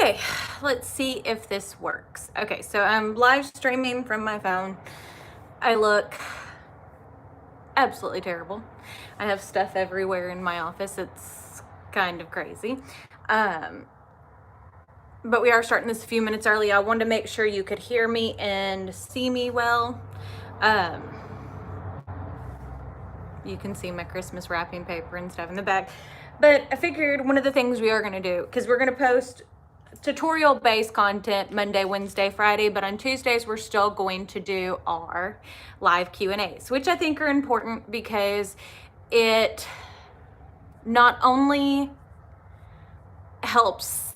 Okay, let's see if this works. Okay, so I'm live streaming from my phone. I look absolutely terrible. I have stuff everywhere in my office. It's kind of crazy. But we are starting this a few minutes early. I wanted to make sure you could hear me and see me well. You can see my Christmas wrapping paper and stuff in the back. But I figured one of the things we are going to do, because we're going to post tutorial-based content Monday, Wednesday, Friday, but on Tuesdays we're still going to do our live Q&As, which I think are important because it not only helps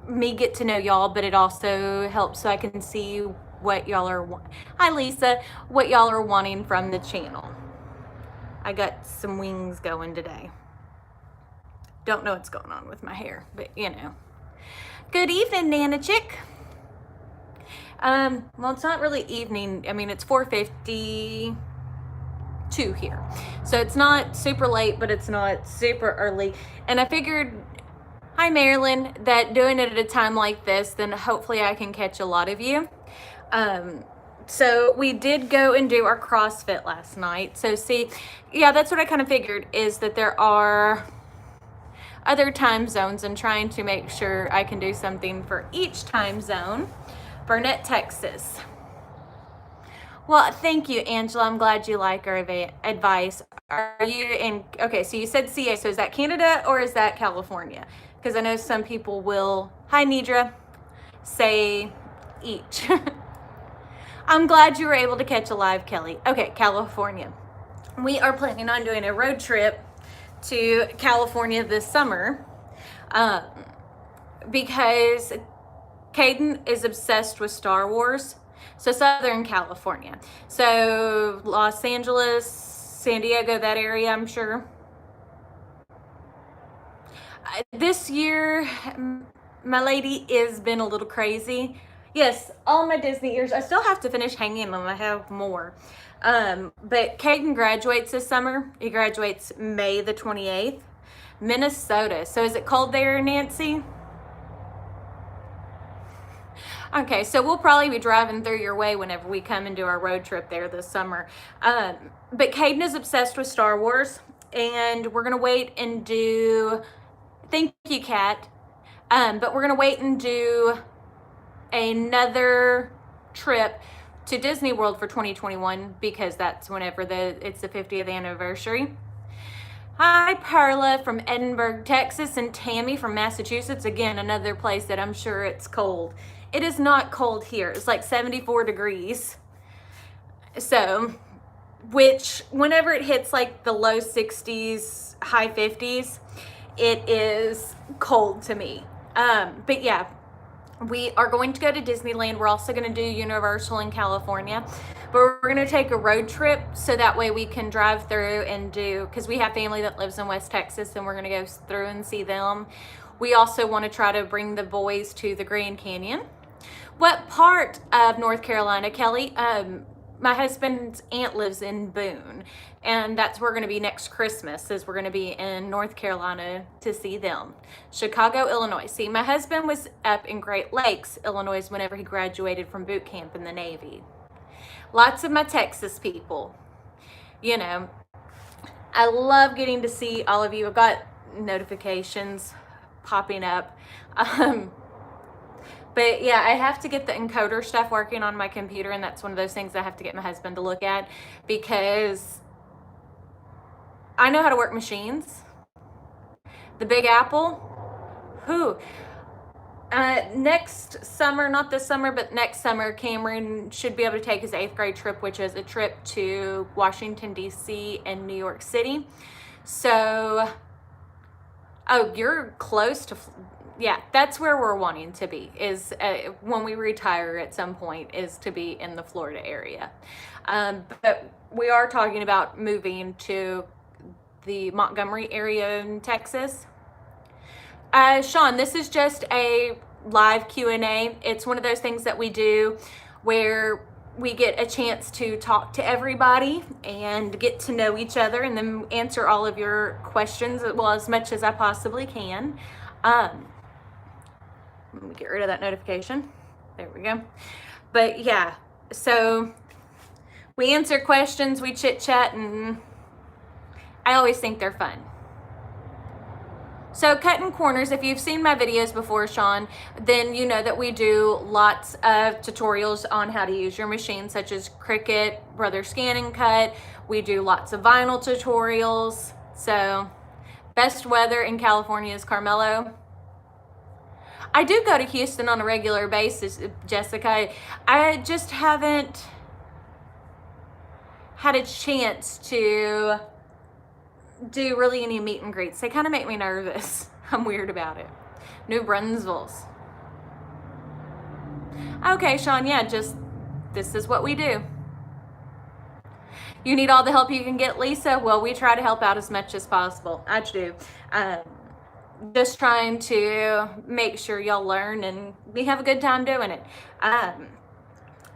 me get to know y'all, but it also helps so I can see what y'all are hi Lisa, what y'all are wanting from the channel. I got some wings going today. Don't know what's going on with my hair, but you know. Good evening, Nana Chick. Well, it's not really evening. I mean, it's 4:52 here. So it's not super late, but it's not super early. And I figured, hi Marilyn, that doing it at a time like this, then hopefully I can catch a lot of you. So we did go and do our CrossFit last night. So see, yeah, that's what I kind of figured, is that there are other time zones and trying to make sure I can do something for each time zone. Burnett, Texas. Well, thank you, Angela. I'm glad you like our advice. Are you in, okay, so you said CA, so is that Canada or is that California? Because I know some people will, hi Nidra, say each. I'm glad you were able to catch a live, Kelly. Okay, California. We are planning on doing a road trip to California this summer because Caden is obsessed with Star Wars. So Southern California. So Los Angeles, San Diego, that area, I'm sure. This year, my lady has been a little crazy. Yes, all my Disney ears. I still have to finish hanging them. I have more. But Caden graduates this summer. He graduates May the 28th. Minnesota. So is it cold there, Nancy? Okay, so we'll probably be driving through your way whenever we come and do our road trip there this summer. But Caden is obsessed with Star Wars, and we're going to wait and do, thank you, Kat, but we're going to wait and do another trip to Disney World for 2021 because that's whenever it's the 50th anniversary. Hi, Perla from Edinburgh, Texas, and Tammy from Massachusetts. Again, another place that I'm sure it's cold. It is not cold here. It's like 74 degrees. So, which whenever it hits like the low 60s, high 50s, it is cold to me. But yeah, we are going to go to Disneyland. We're also going to do Universal in California, but we're going to take a road trip so that way we can drive through and do, because we have family that lives in West Texas and we're going to go through and see them. We also want to try to bring the boys to the Grand Canyon. What part of North Carolina, Kelly? My husband's aunt lives in Boone, and that's where we're going to be next Christmas, is we're going to be in North Carolina to see them. Chicago, Illinois. See, my husband was up in Great Lakes, Illinois, whenever he graduated from boot camp in the Navy. Lots of my Texas people. You know, I love getting to see all of you. I've got notifications popping up. But yeah, I have to get the encoder stuff working on my computer, and that's one of those things I have to get my husband to look at because I know how to work machines. The Big Apple, who? Next summer, not this summer, but next summer, Cameron should be able to take his 8th grade trip, which is a trip to Washington, D.C. and New York City. So, oh, you're close to... Yeah, that's where we're wanting to be, is when we retire at some point, is to be in the Florida area. But we are talking about moving to the Montgomery area in Texas. Sean, this is just a live Q&A. It's one of those things that we do where we get a chance to talk to everybody and get to know each other and then answer all of your questions, well, as much as I possibly can. Let me get rid of that notification. There we go. But yeah, so we answer questions, we chit chat, and I always think they're fun. So Cuttin Corners, if you've seen my videos before, Sean, then you know that we do lots of tutorials on how to use your machine, such as Cricut, Brother Scan and Cut. We do lots of vinyl tutorials. So best weather in California is Carmelo. I do go to Houston on a regular basis, Jessica. I just haven't had a chance to do really any meet and greets. They kind of make me nervous. I'm weird about it. New Brunswick's. Okay, Sean, yeah, just this is what we do. You need all the help you can get, Lisa? Well, we try to help out as much as possible. I do. Just trying to make sure y'all learn and we have a good time doing it.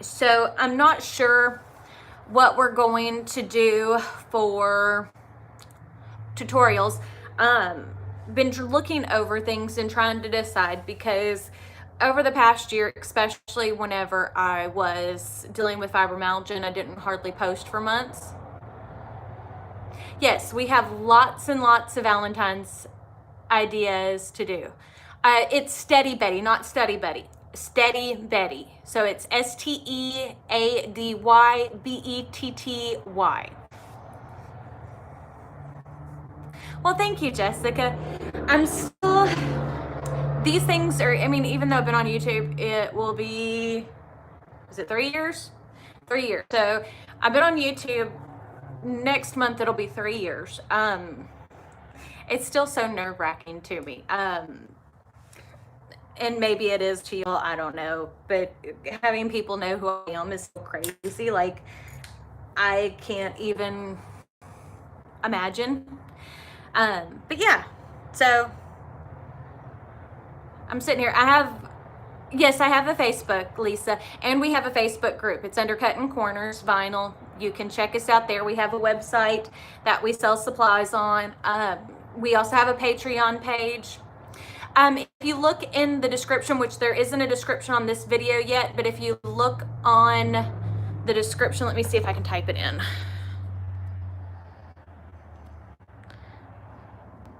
So I'm not sure what we're going to do for tutorials. Been looking over things and trying to decide, because over the past year, especially whenever I was dealing with fibromyalgia and I didn't hardly post for months. Yes, we have lots and lots of Valentine's ideas to do. It's Steady Betty, not Study Betty. Steady Betty. So it's STEADYBETTY. Well, thank you, Jessica. I'm still, these things are, I mean, even though I've been on YouTube, it will be, is it 3 years? 3 years. So I've been on YouTube. Next month, it'll be 3 years. It's still so nerve-wracking to me. And maybe it is to y'all, I don't know. But having people know who I am is so crazy. Like, I can't even imagine. But yeah, so I'm sitting here. Yes, I have a Facebook, Lisa, and we have a Facebook group. It's under Cuttin Corners Vinyl. You can check us out there. We have a website that we sell supplies on. We also have a Patreon page. If you look in the description, which there isn't a description on this video yet, but if you look on the description, let me see if I can type it in.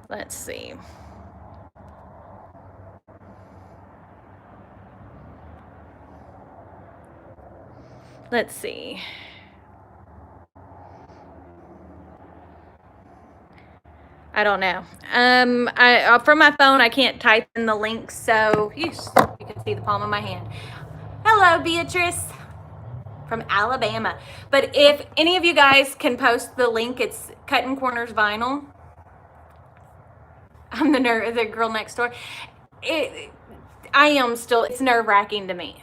Let's see. Let's see. I don't know. From my phone, I can't type in the link, so you can see the palm of my hand. Hello, Beatrice from Alabama. But if any of you guys can post the link, it's Cuttin Corners Vinyl. I'm the girl next door. I am still, it's nerve-wracking to me.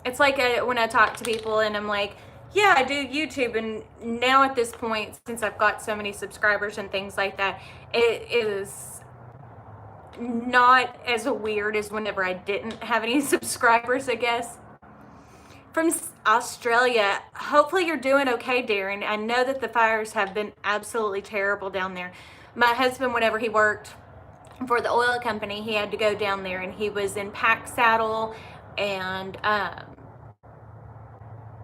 It's like when I talk to people and I'm like, yeah, I do YouTube, and now at this point, since I've got so many subscribers and things like that, it is not as weird as whenever I didn't have any subscribers, I guess. From Australia, hopefully you're doing okay, Darren. I know that the fires have been absolutely terrible down there. My husband, whenever he worked for the oil company, he had to go down there, and he was in Pack Saddle and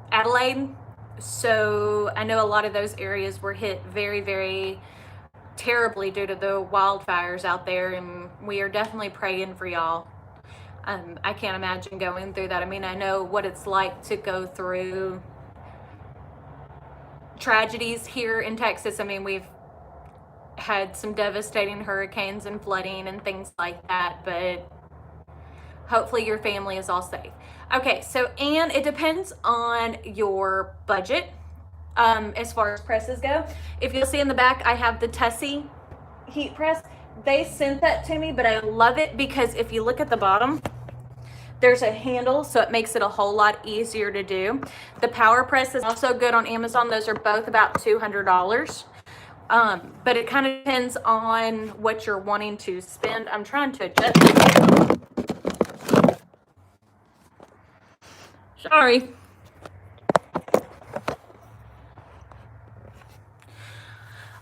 Adelaide. So I know a lot of those areas were hit very, very terribly due to the wildfires out there, and we are definitely praying for y'all. I can't imagine going through that. I mean, I know what it's like to go through tragedies here in Texas. I mean, we've had some devastating hurricanes and flooding and things like that, but hopefully your family is all safe. Okay, so Anne, it depends on your budget as far as presses go. If you'll see in the back, I have the Tussie heat press. They sent that to me, but I love it because if you look at the bottom, there's a handle, so it makes it a whole lot easier to do. The Power Press is also good on Amazon. Those are both about $200. But it kind of depends on what you're wanting to spend. I'm trying to adjust. Sorry.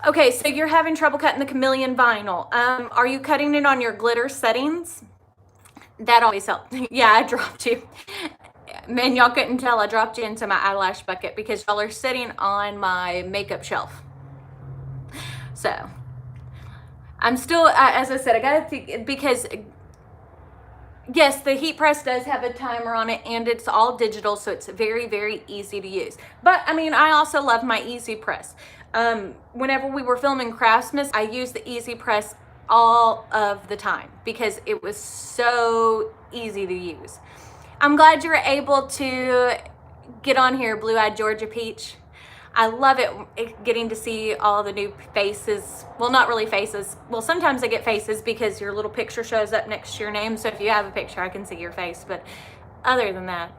Okay, so you're having trouble cutting the chameleon vinyl. Are you cutting it on your glitter settings? That always helped. Yeah, I dropped you. Man, y'all couldn't tell I dropped you into my eyelash bucket because y'all are sitting on my makeup shelf. So I'm still, as I said, I gotta think, because yes, the heat press does have a timer on it and it's all digital, so it's very, very easy to use. But I mean, I also love my easy press. Whenever we were filming Craftsmas, I used the easy press all of the time because it was so easy to use. I'm glad you were able to get on here, Blue-Eyed Georgia Peach. I love it getting to see all the new faces. Well, not really faces. Well, sometimes I get faces because your little picture shows up next to your name. So if you have a picture, I can see your face. But other than that,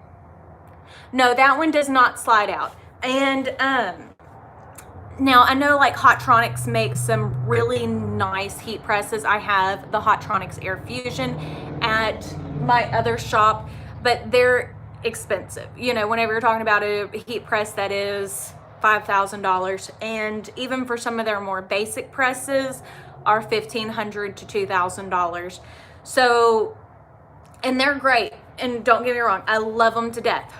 no, that one does not slide out. And now I know like Hottronics makes some really nice heat presses. I have the Hottronics Air Fusion at my other shop, but they're expensive. You know, whenever you're talking about a heat press that is $5,000, and even for some of their more basic presses are $1,500 to $2,000. So, and they're great, and don't get me wrong, I love them to death,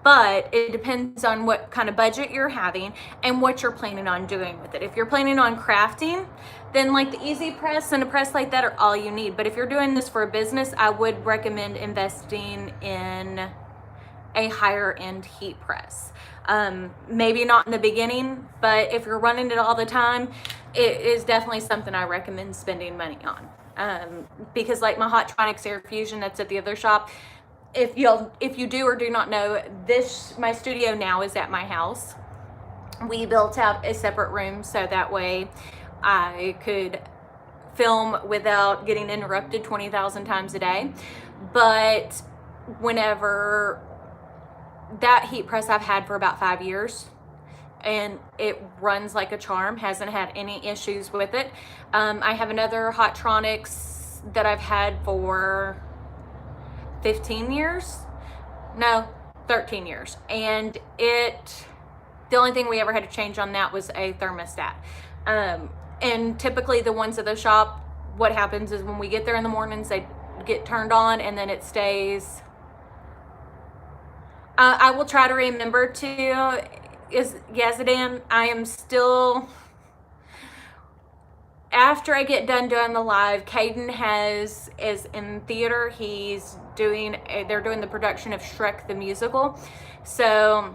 but it depends on what kind of budget you're having and what you're planning on doing with it. If you're planning on crafting, then like the easy press and a press like that are all you need. But if you're doing this for a business, I would recommend investing in a higher end heat press. Maybe not in the beginning, but if you're running it all the time, it is definitely something I recommend spending money on. Because like my Hottronics Air Fusion that's at the other shop, if you do or do not know, my studio now is at my house. We built out a separate room so that way I could film without getting interrupted 20,000 times a day. But whenever that heat press I've had for about 5 years and it runs like a charm, hasn't had any issues with it. I have another Hottronics that I've had for 15 years, no, 13 years. And the only thing we ever had to change on that was a thermostat. And typically the ones at the shop, what happens is when we get there in the mornings, they get turned on and then it stays. I will try to remember to, Yazadan, I am still, after I get done doing the live, Caden is in theater. They're doing the production of Shrek the Musical. So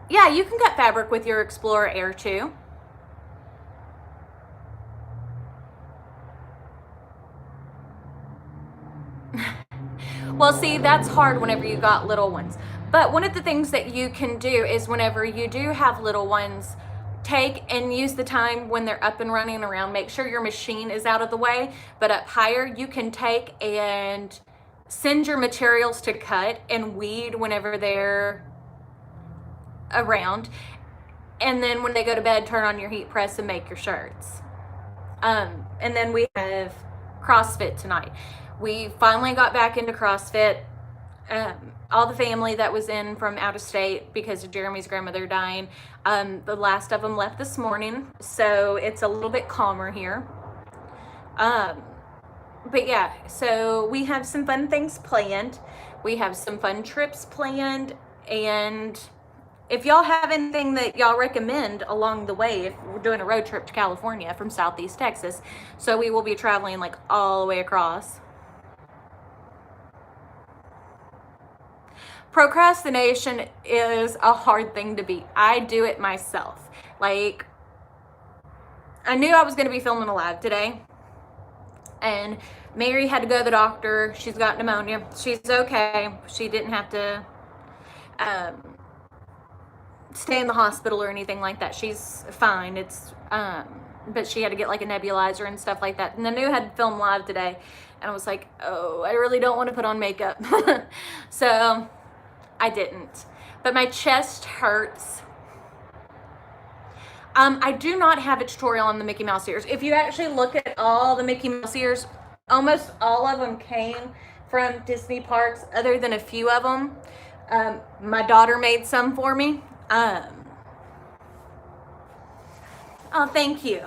yeah, you can cut fabric with your Explorer Air too. Well, see, that's hard whenever you got little ones. But one of the things that you can do is whenever you do have little ones, take and use the time when they're up and running around. Make sure your machine is out of the way, but up higher, you can take and send your materials to cut and weed whenever they're around. And then when they go to bed, turn on your heat press and make your shirts. And then we have CrossFit tonight. We finally got back into CrossFit. All the family that was in from out of state because of Jeremy's grandmother dying, the last of them left this morning, so it's a little bit calmer here. But yeah, so we have some fun things planned. We have some fun trips planned, and if y'all have anything that y'all recommend along the way, if we're doing a road trip to California from Southeast Texas, so we will be traveling like all the way across. Procrastination is a hard thing to beat. I do it myself. Like, I knew I was going to be filming a live today, and Mary had to go to the doctor. She's got pneumonia. She's okay. She didn't have to stay in the hospital or anything like that. She's fine. But she had to get like a nebulizer and stuff like that. And I knew I had to film live today, and I was like, oh, I really don't want to put on makeup. So I didn't. But my chest hurts. I do not have a tutorial on the Mickey Mouse ears. If you actually look at all the Mickey Mouse ears, almost all of them came from Disney parks, other than a few of them. My daughter made some for me. Oh, thank you.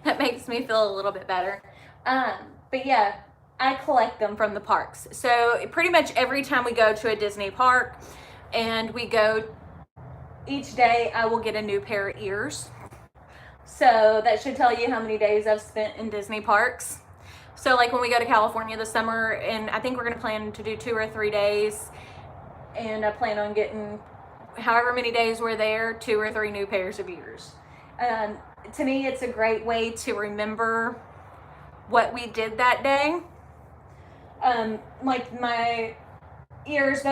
That makes me feel a little bit better. But yeah, I collect them from the parks. So pretty much every time we go to a Disney park and we go each day, I will get a new pair of ears. So that should tell you how many days I've spent in Disney parks. So like when we go to California this summer, and I think we're gonna plan to do 2 or 3 days, and I plan on getting however many days we're there, 2 or 3 new pairs of ears. To me, it's a great way to remember what we did that day. Like my ears,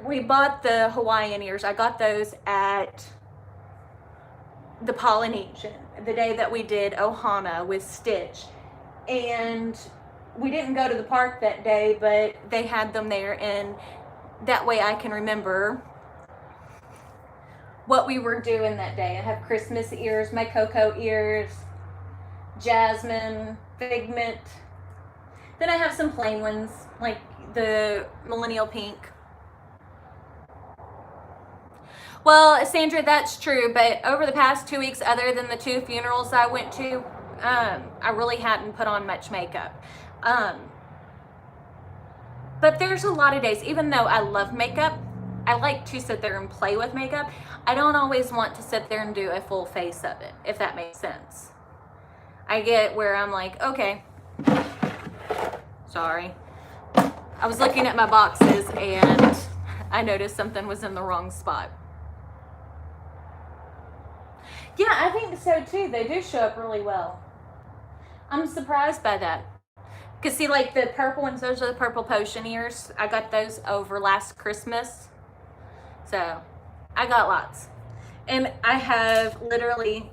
we bought the Hawaiian ears. I got those at the Polynesian, the day that we did Ohana with Stitch. And we didn't go to the park that day, but they had them there, and that way I can remember what we were doing that day. I have Christmas ears, my cocoa ears, jasmine, figment. Then I have some plain ones, like the millennial pink. Well, Sandra, that's true, but over the past 2 weeks, other than the 2 funerals I went to, I really hadn't put on much makeup. But there's a lot of days, even though I love makeup, I like to sit there and play with makeup. I don't always want to sit there and do a full face of it, if that makes sense. I get where I'm like, okay, sorry. I was looking at my boxes and I noticed something was in the wrong spot. Yeah, I think so too. They do show up really well. I'm surprised by that. Because see, like the purple ones, those are the purple potion ears. I got those over last Christmas. So I got lots. And I have literally,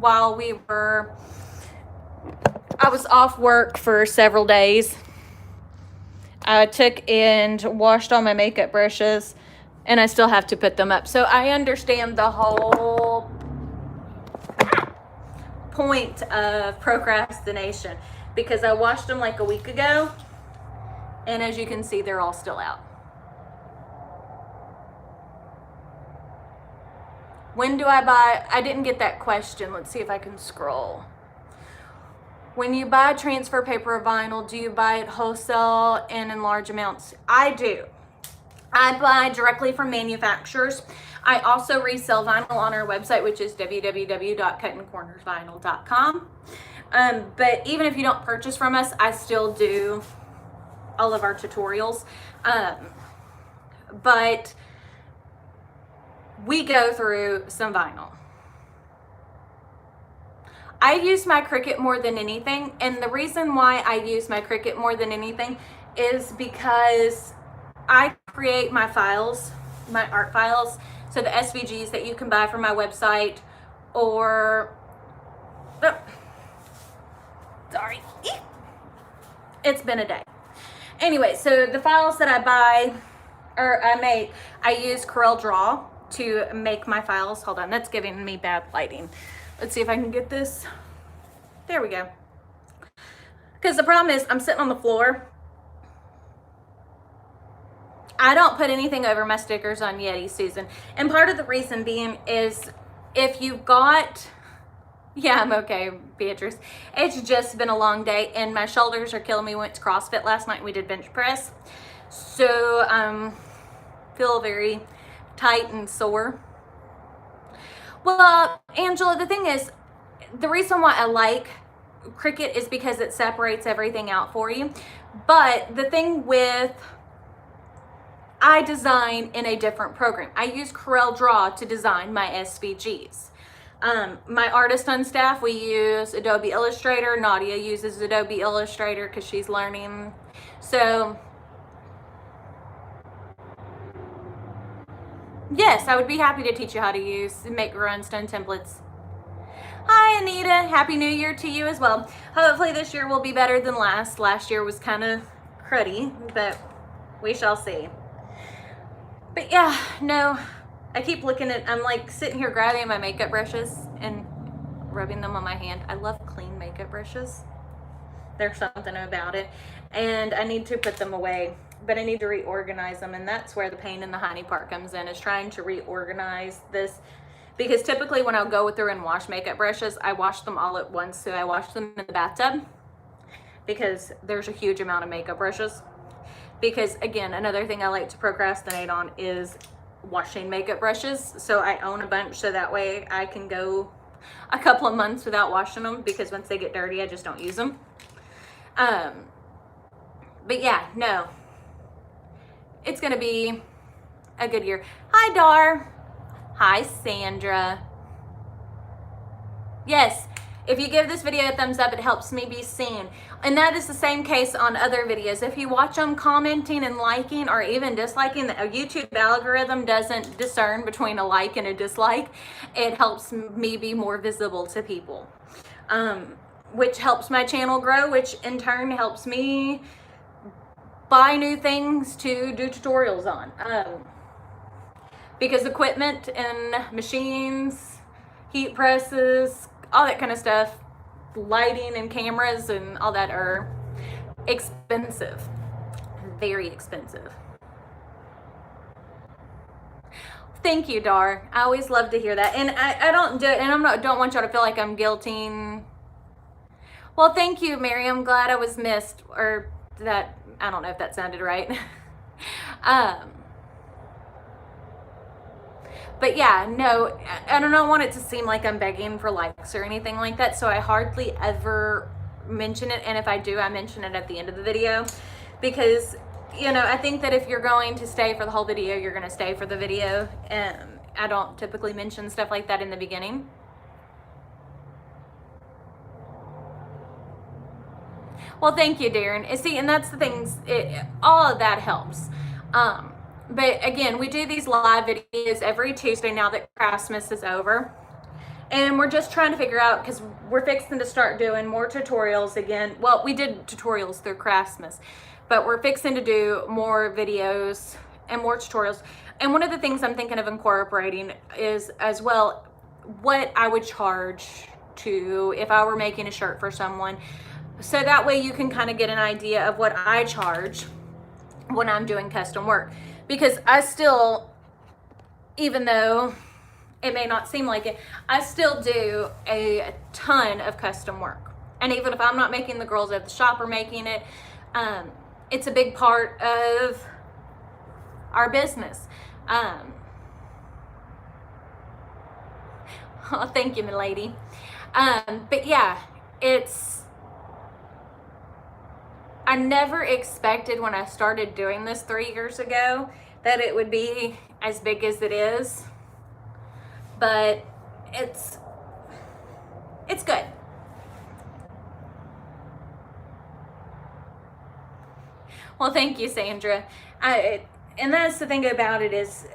while I was off work for several days, I took and washed all my makeup brushes, and I still have to put them up. So I understand the whole point of procrastination, because I washed them like a week ago, and as you can see, they're all still out. When do I buy? I didn't get that question. Let's see if I can scroll. When you buy transfer paper or vinyl, do you buy it wholesale and in large amounts? I do. I buy directly from manufacturers. I also resell vinyl on our website, which is www.cuttincornersvinyl.com. But even if you don't purchase from us, I still do all of our tutorials. But we go through some vinyl. I use my Cricut more than anything, and the reason why I use my Cricut more than anything is because I create my files, my art files, so the SVGs that you can buy from my website, or, oh, sorry, it's been a day. Anyway, so the files that I buy, or I make, I use Corel Draw to make my files. Hold on, that's giving me bad lighting. Let's see if I can get this. There we go. Because the problem is I'm sitting on the floor. I don't put anything over my stickers on Yeti, Susan. And part of the reason being is if you've got, yeah, I'm okay, Beatrice. It's just been a long day and my shoulders are killing me. We went to CrossFit last night and we did bench press. So feel very tight and sore. Well, Angela, the thing is, the reason why I like Cricut is because it separates everything out for you. But the thing with, I design in a different program. I use Corel Draw to design my SVGs. My artist on staff, we use Adobe Illustrator. Nadia uses Adobe Illustrator because she's learning. So yes, I would be happy to teach you how to make your own stone templates. Hi, Anita. Happy New Year to you as well. Hopefully this year will be better than last. Last year was kind of cruddy, but we shall see. But yeah, no, I keep looking at, I'm like sitting here grabbing my makeup brushes and rubbing them on my hand. I love clean makeup brushes. There's something about it. And I need to put them away, but I need to reorganize them. And that's where the pain in the honey part comes in, is trying to reorganize this. Because typically when I'll go through and wash makeup brushes, I wash them all at once. So I wash them in the bathtub. because there's a huge amount of makeup brushes. Because again, another thing I like to procrastinate on is washing makeup brushes. So I own a bunch, so that way I can go a couple of months without washing them, because once they get dirty, I just don't use them. But yeah, no, it's gonna be a good year. Hi, Dar. Hi, Sandra. Yes, if you give this video a thumbs up, it helps me be seen. And that is the same case on other videos. If you watch them commenting and liking or even disliking, the YouTube algorithm doesn't discern between a like and a dislike. It helps me be more visible to people, which helps my channel grow, which in turn helps me buy new things to do tutorials on. Because equipment and machines, heat presses, all that kind of stuff, lighting and cameras and all that are expensive, very expensive. Thank you, Dar. I always love to hear that. And I don't do it, and don't want y'all to feel like I'm guilting. Well, thank you, Mary. I'm glad I was missed, or that, I don't know if that sounded right. But yeah, no, I don't want it to seem like I'm begging for likes or anything like that, so I hardly ever mention it, and if I do, I mention it at the end of the video, because, you know, I think that if you're going to stay for the whole video, you're going to stay for the video, and I don't typically mention stuff like that in the beginning. Well, thank you, Darren. See, and that's the things, all of that helps. But again, we do these live videos every Tuesday now that Christmas is over. And we're just trying to figure out, because we're fixing to start doing more tutorials again. Well, we did tutorials through Christmas, but we're fixing to do more videos and more tutorials. And one of the things I'm thinking of incorporating is, as well, what I would charge to, if I were making a shirt for someone. So that way you can kind of get an idea of what I charge when I'm doing custom work. Because I still, even though it may not seem like it, I still do a ton of custom work. And even if I'm not making, the girls at the shop are making it, it's a big part of our business. Oh, thank you, my lady. But yeah, I never expected when I started doing this 3 years ago that it would be as big as it is, but it's good. Well, thank you, Sandra. And that's the thing about it, is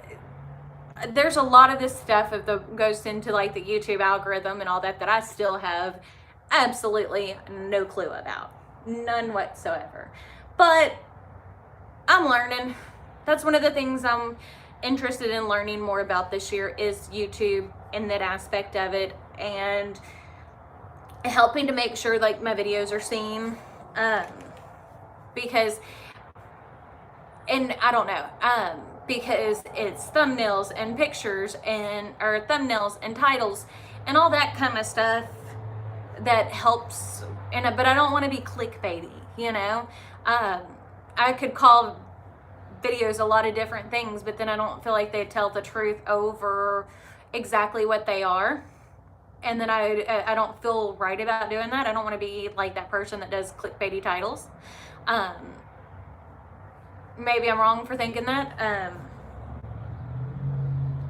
there's a lot of this stuff that goes into like the YouTube algorithm and all that I still have absolutely no clue about. None whatsoever. But I'm learning. That's one of the things I'm interested in learning more about this year, is YouTube and that aspect of it, and helping to make sure like my videos are seen, because, and I don't know, because it's thumbnails and pictures or thumbnails and titles and all that kind of stuff that helps. But I don't want to be clickbaity, you know. I could call videos a lot of different things, but then I don't feel like they tell the truth over exactly what they are. And then I don't feel right about doing that. I don't want to be like that person that does clickbaity titles. Maybe I'm wrong for thinking that.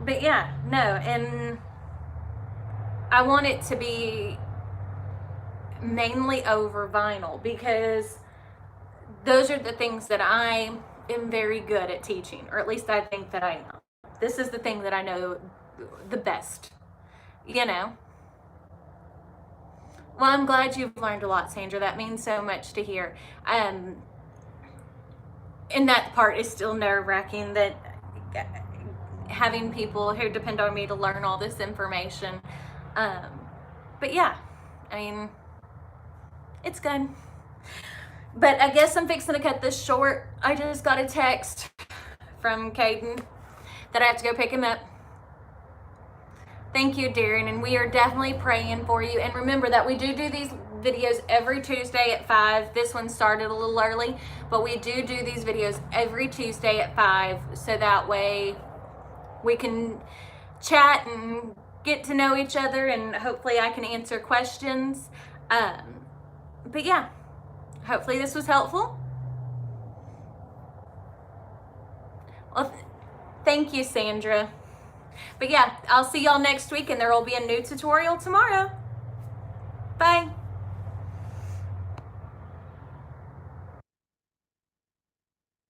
But yeah, no, and I want it to be mainly over vinyl, because those are the things that I am very good at teaching, or at least I think that I am. This is the thing that I know the best, you know. Well, I'm glad you've learned a lot, Sandra. That means so much to hear. And that part is still nerve-wracking, that having people who depend on me to learn all this information. But yeah, I mean, it's good. But I guess I'm fixing to cut this short. I just got a text from Caden that I have to go pick him up. Thank you, Darren, and we are definitely praying for you. And remember that we do these videos every Tuesday at 5. This one started a little early, but we do these videos every Tuesday at 5, so that way we can chat and get to know each other, and hopefully I can answer questions. But yeah, hopefully this was helpful. Well, thank you, Sandra. But yeah, I'll see y'all next week, and there will be a new tutorial tomorrow. Bye.